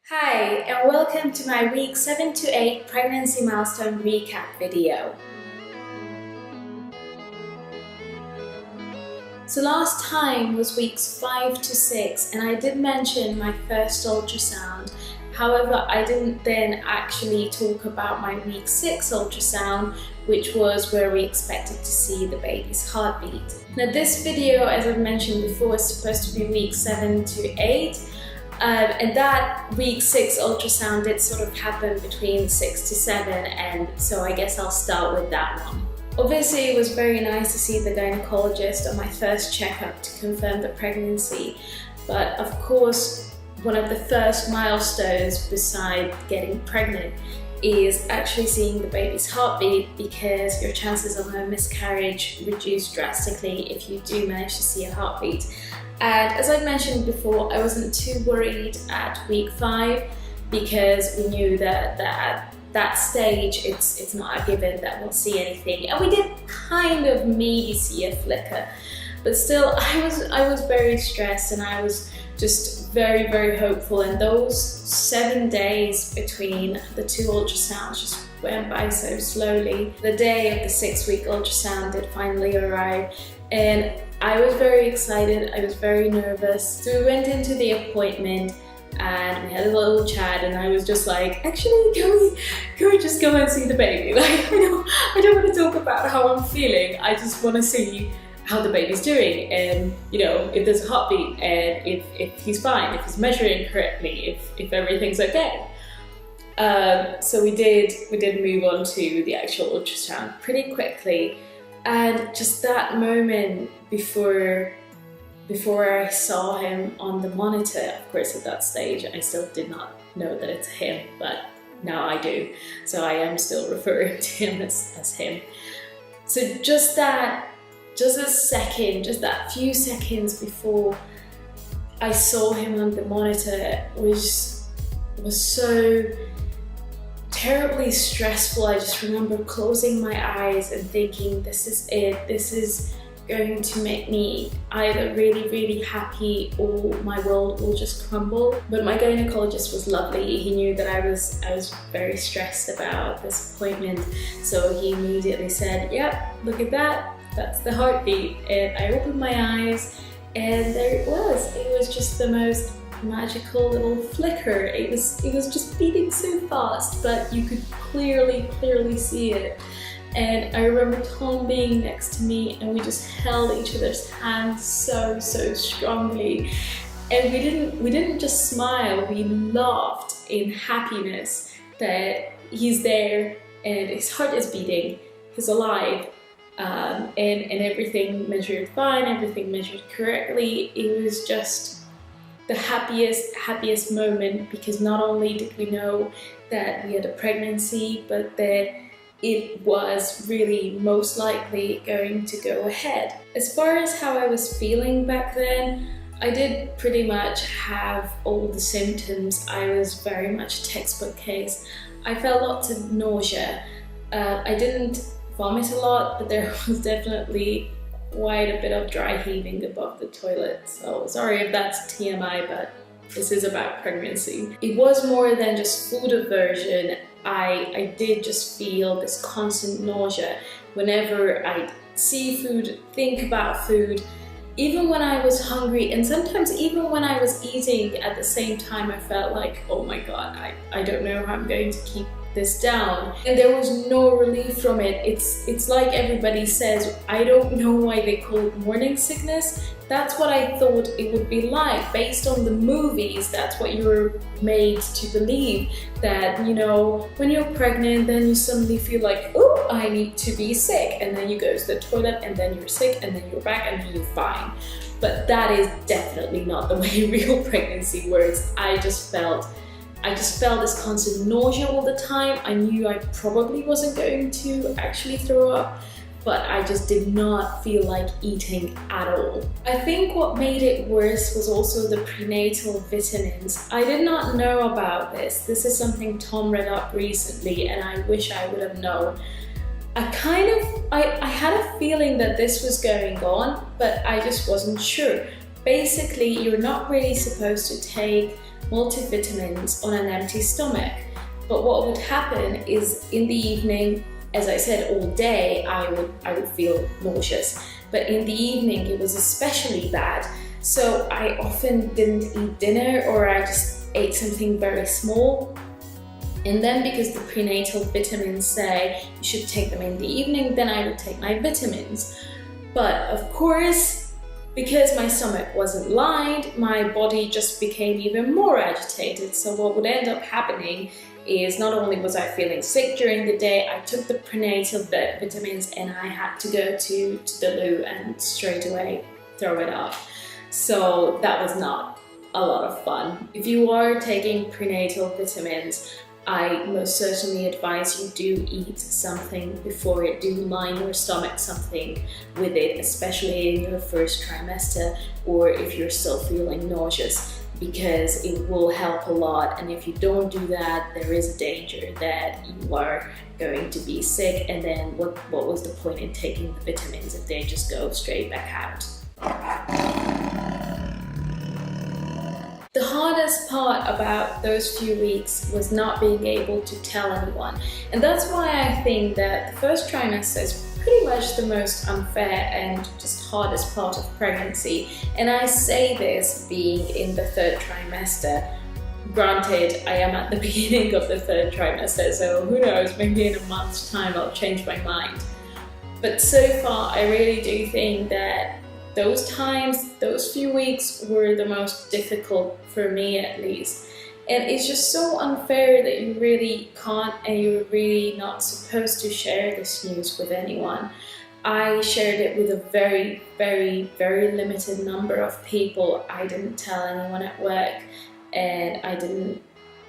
Hi, and welcome to my week 7 to 8 pregnancy milestone recap video. So last time was weeks 5 to 6 and I did mention my first ultrasound. However, I didn't then actually talk about my week 6 ultrasound, which was where we expected to see the baby's heartbeat. Now this video, as I've mentioned before, is supposed to be week 7 to 8. And that week 6 ultrasound did sort of happen between 6 to 7, and so I guess I'll start with that one. Obviously it was very nice to see the gynecologist on my first checkup to confirm the pregnancy, but of course one of the first milestones beside getting pregnant is actually seeing the baby's heartbeat, because your chances of a miscarriage reduce drastically if you do manage to see a heartbeat. And as I mentioned before, I wasn't too worried at week 5 because we knew that at that stage it's not a given that we'll see anything, and we did kind of maybe see a flicker, but still I was very stressed and I was just very hopeful, and those 7 days between the 2 ultrasounds just went by so slowly. The day of the 6-week ultrasound did finally arrive, and I was very excited, I was very nervous. So we went into the appointment and we had a little chat, and I was just like, actually, can we just go and see the baby? Like, I don't want to talk about how I'm feeling, I just want to see how the baby's doing, and if there's a heartbeat, and if he's fine, if he's measuring correctly, if everything's okay. So we did move on to the actual ultrasound pretty quickly. And just that moment before I saw him on the monitor, of course at that stage I still did not know that it's him, but now I do. So I am still referring to him as him. So just that few seconds before I saw him on the monitor was so terribly stressful. I just remember closing my eyes and thinking, this is it, this is going to make me either really happy or my world will just crumble. But my gynecologist was lovely. He knew that I was very stressed about this appointment, so he immediately said, yep, look at that, that's the heartbeat. And I opened my eyes and there it was just the most magical little flicker. It was just beating so fast, but you could clearly see it. And I remember Tom being next to me, and we just held each other's hands so strongly, and we didn't just smile, we laughed in happiness that he's there and his heart is beating, he's alive, and everything measured fine, everything measured correctly. It was just the happiest moment, because not only did we know that we had a pregnancy, but that it was really most likely going to go ahead. As far as how I was feeling back then, I did pretty much have all the symptoms. I was very much a textbook case. I felt lots of nausea. I didn't vomit a lot, but there was definitely quite a bit of dry heaving above the toilet, so sorry if that's TMI, but this is about pregnancy. It was more than just food aversion. I did just feel this constant nausea whenever I see food, think about food, even when I was hungry, and sometimes even when I was eating at the same time. I felt like, oh my god, I don't know how I'm going to keep this down, and there was no relief from it. It's like everybody says, I don't know why they call it morning sickness. That's what I thought it would be like based on the movies. That's what you're made to believe, that when you're pregnant, then you suddenly feel like, oh, I need to be sick, and then you go to the toilet, and then you're sick, and then you're back, and then you're fine. But that is definitely not the way real pregnancy works. I just felt this constant nausea all the time. I knew I probably wasn't going to actually throw up, but I just did not feel like eating at all. I think what made it worse was also the prenatal vitamins. I did not know about this. This is something Tom read up recently, and I wish I would have known. I had a feeling that this was going on, but I just wasn't sure. Basically, you're not really supposed to take multivitamins on an empty stomach. But what would happen is in the evening, as I said, all day I would feel nauseous. But in the evening it was especially bad. So I often didn't eat dinner, or I just ate something very small. And then because the prenatal vitamins say you should take them in the evening, then I would take my vitamins. But of course, because my stomach wasn't lined, my body just became even more agitated. So what would end up happening is not only was I feeling sick during the day, I took the prenatal vitamins and I had to go to the loo and straight away throw it up. So that was not a lot of fun. If you are taking prenatal vitamins, I most certainly advise you do eat something before it, do line your stomach something with it, especially in your first trimester or if you're still feeling nauseous, because it will help a lot. And if you don't do that, there is a danger that you are going to be sick, and then what was the point in taking the vitamins if they just go straight back out? The hardest part about those few weeks was not being able to tell anyone. And that's why I think that the first trimester is pretty much the most unfair and just hardest part of pregnancy. And I say this being in the third trimester. Granted, I am at the beginning of the third trimester, so who knows, maybe in a month's time I'll change my mind. But so far, I really do think that those times, those few weeks were the most difficult for me at least. And it's just so unfair that you really can't, and you're really not supposed to share this news with anyone. I shared it with a very, very, very limited number of people. I didn't tell anyone at work, and I didn't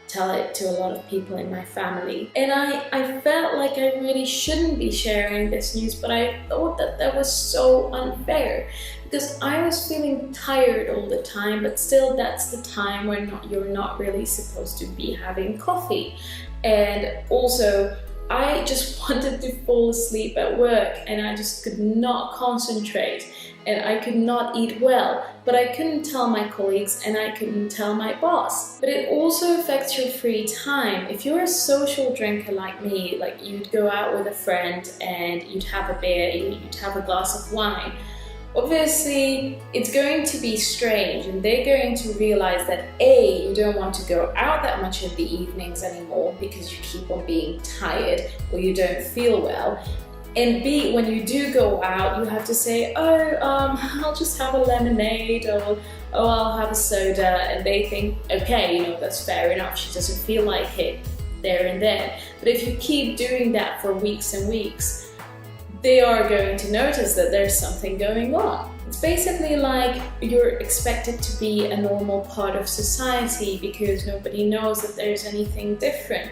tell it to a lot of people in my family. And I felt like I really shouldn't be sharing this news, but I thought that was so unfair because I was feeling tired all the time, but still that's the time when you're not really supposed to be having coffee. And also, I just wanted to fall asleep at work and I just could not concentrate and I could not eat well, but I couldn't tell my colleagues and I couldn't tell my boss. But it also affects your free time. If you're a social drinker like me, like you'd go out with a friend and you'd have a beer, you'd have a glass of wine, obviously it's going to be strange and they're going to realize that A, you don't want to go out that much in the evenings anymore because you keep on being tired or you don't feel well. And B, when you do go out, you have to say, I'll just have a lemonade, or I'll have a soda, and they think, okay, that's fair enough, she doesn't feel like it there and then. But if you keep doing that for weeks and weeks, they are going to notice that there's something going on. It's basically like you're expected to be a normal part of society because nobody knows that there's anything different.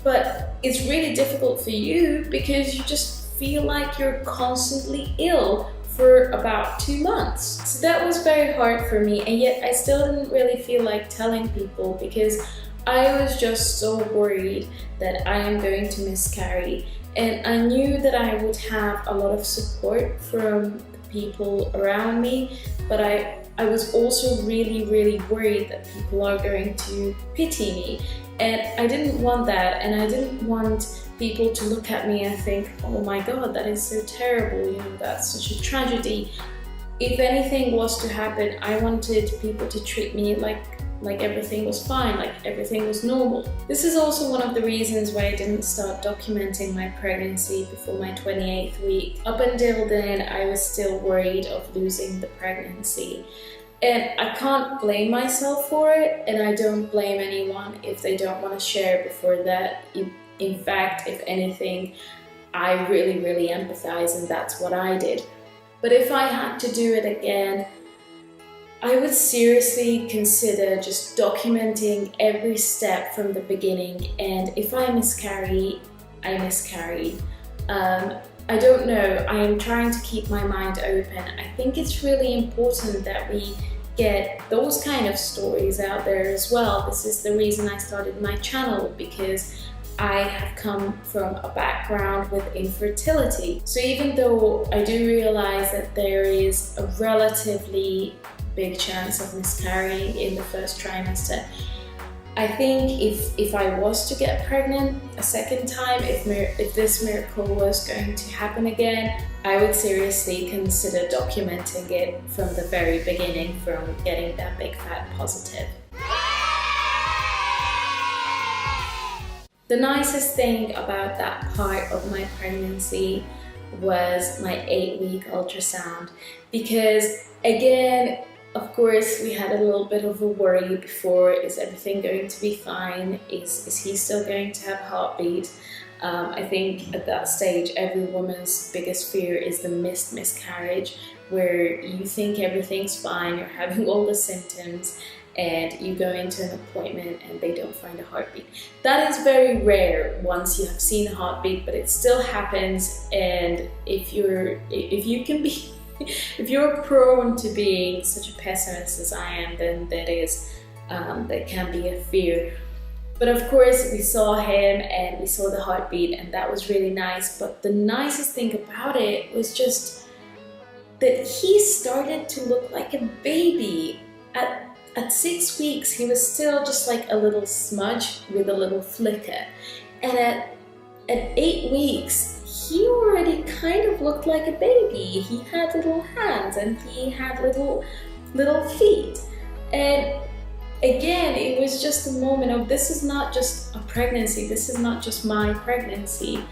But it's really difficult for you because you just feel like you're constantly ill for about 2 months. So that was very hard for me, and yet I still didn't really feel like telling people because I was just so worried that I am going to miscarry. And I knew that I would have a lot of support from the people around me, but I was also really, really worried that people are going to pity me. And I didn't want that, and I didn't want people to look at me and think, oh my god, that is so terrible, that's such a tragedy. If anything was to happen, I wanted people to treat me like everything was fine, like everything was normal. This is also one of the reasons why I didn't start documenting my pregnancy before my 28th week. Up until then, I was still worried of losing the pregnancy. And I can't blame myself for it, and I don't blame anyone if they don't want to share before that. In fact, if anything, I really, really empathize, and that's what I did. But if I had to do it again, I would seriously consider just documenting every step from the beginning, and if I miscarry, I miscarry. I don't know, I am trying to keep my mind open. I think it's really important that we get those kind of stories out there as well. This is the reason I started my channel, because I have come from a background with infertility. So even though I do realize that there is a relatively big chance of miscarrying in the first trimester, I think if I was to get pregnant a second time, if this miracle was going to happen again, I would seriously consider documenting it from the very beginning, from getting that big fat positive. The nicest thing about that part of my pregnancy was my 8-week ultrasound, because again, of course, we had a little bit of a worry before. Is everything going to be fine? Is he still going to have heartbeat? I think at that stage, every woman's biggest fear is the missed miscarriage, where you think everything's fine, you're having all the symptoms, and you go into an appointment and they don't find a heartbeat. That is very rare once you have seen a heartbeat, but it still happens. And if you're prone to being such a pessimist as I am, then that can be a fear. But of course, we saw him and we saw the heartbeat, and that was really nice. But the nicest thing about it was just that he started to look like a baby. At 6 weeks, he was still just like a little smudge with a little flicker. And at 8 weeks, he already kind of looked like a baby. He had little hands and he had little feet. And again, it was just a moment of, this is not just a pregnancy. This is not just my pregnancy.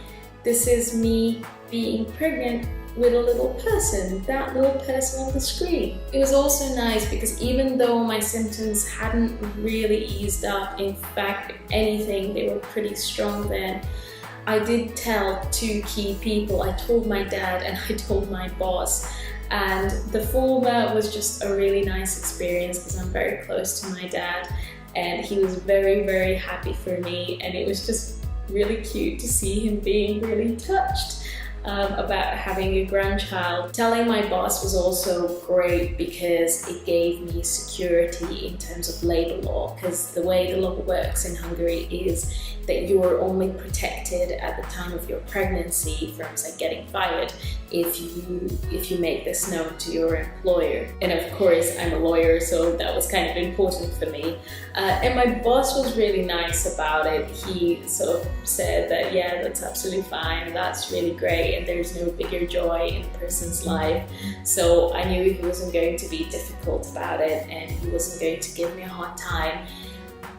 This is me being pregnant with a little person, that little person on the screen. It was also nice because even though my symptoms hadn't really eased up, in fact, if anything, they were pretty strong then, I did tell 2 key people. I told my dad and I told my boss. And the former was just a really nice experience because I'm very close to my dad, and he was very, very happy for me, and it was just really cute to see him being really touched about having a grandchild. Telling my boss was also great because it gave me security in terms of labor law, because the way the law works in Hungary is that you're only protected at the time of your pregnancy from, say, getting fired if you make this known to your employer. And of course, I'm a lawyer, so that was kind of important for me. And my boss was really nice about it. He sort of said that, yeah, that's absolutely fine, that's really great, and there's no bigger joy in a person's life. So I knew he wasn't going to be difficult about it, and he wasn't going to give me a hard time.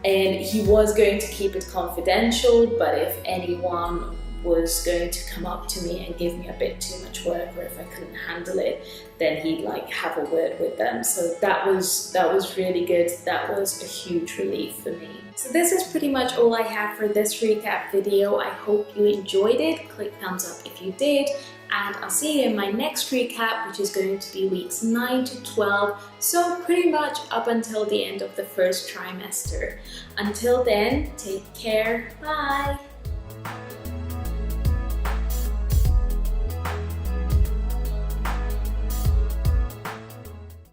And he was going to keep it confidential, but if anyone was going to come up to me and give me a bit too much work, or if I couldn't handle it, then he'd like have a word with them. So that was really good. That was a huge relief for me. So this is pretty much all I have for this recap video. I hope you enjoyed it. Click thumbs up if you did. And I'll see you in my next recap, which is going to be weeks 9 to 12, so pretty much up until the end of the first trimester. Until then, take care, bye!